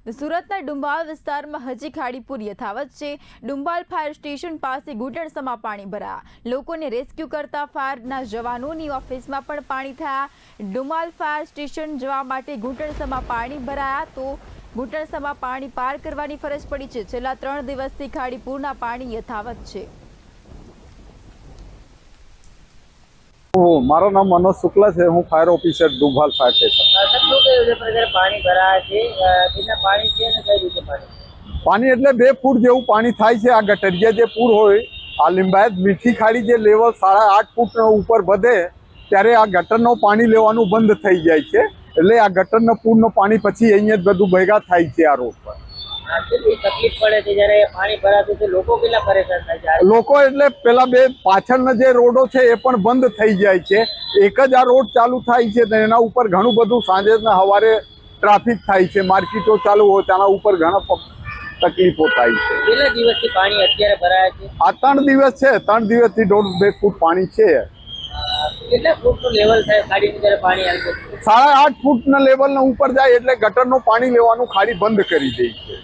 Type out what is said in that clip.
સુરતના ડુંબાલ વિસ્તારમાં હજી ખાડીપુર યથાવત છે। ડુંબાલ ફાયર સ્ટેશન પાસે ઘૂંટણસમાં પાણી ભરાયા। લોકોને રેસ્ક્યુ કરતા ફાયરના જવાનોની ઓફિસમાં પણ પાણી થયા। ડુંબાલ ફાયર સ્ટેશન જવા માટે ઘૂંટણસમાં પાણી ભરાયા તો ઘૂંટણસમાં પાણી પાર કરવાની ફરજ પડી છે। છેલ્લા 3 દિવસથી ખાડીપુરના પાણી યથાવત છે। મારું નામ मनोज शुक्ला है। हूँ फायर ऑफिसर डुंबाल फायर स्टेशन। पानी એટલે 2 ફૂટ જેવું પાણી થાય છે। આ ગટરિયા જે પૂર હોય આ લિંબાયત મીઠી ખાડી જે લેવલ 8.5 ફૂટ ઉપર વધે ત્યારે આ ગટરનો પાણી લેવાનું બંધ થઈ જાય છે। એટલે આ ગટરનો પૂરનો પાણી પછી અહીંયા જ બધું ભેગા થાય છે આ રોડ પર। તકલીફ પડે છે જ્યારે પાણી ભરાતું છે, લોકો કેટલા પરેશાન થાય છે? લોકો એટલે પેલા 2 પાછળના જે રોડો છે એ પણ બંધ થઈ જાય છે। એક જ આ રોડ ચાલુ થાય છે તો એના ઉપર ઘણું બધું સાંજના સવારે ટ્રાફિક થાય છે। માર્કેટો ચાલુ હોય તેના ઉપર ઘણા તકલીફો થાય છે। કેટલા દિવસથી પાણી અત્યારે ભરાય છે? આ 3 દિવસ છે। 3 દિવસથી 1.5 ફૂટ પાણી છે। કેટલા ફૂટનું લેવલ થાય ખાડીનું જ્યારે પાણી આવે છે? 8.5 ફૂટના લેવલના ઉપર જાય એટલે ગટરનું પાણી લેવાનું ખાડી બંધ કરી દે છે।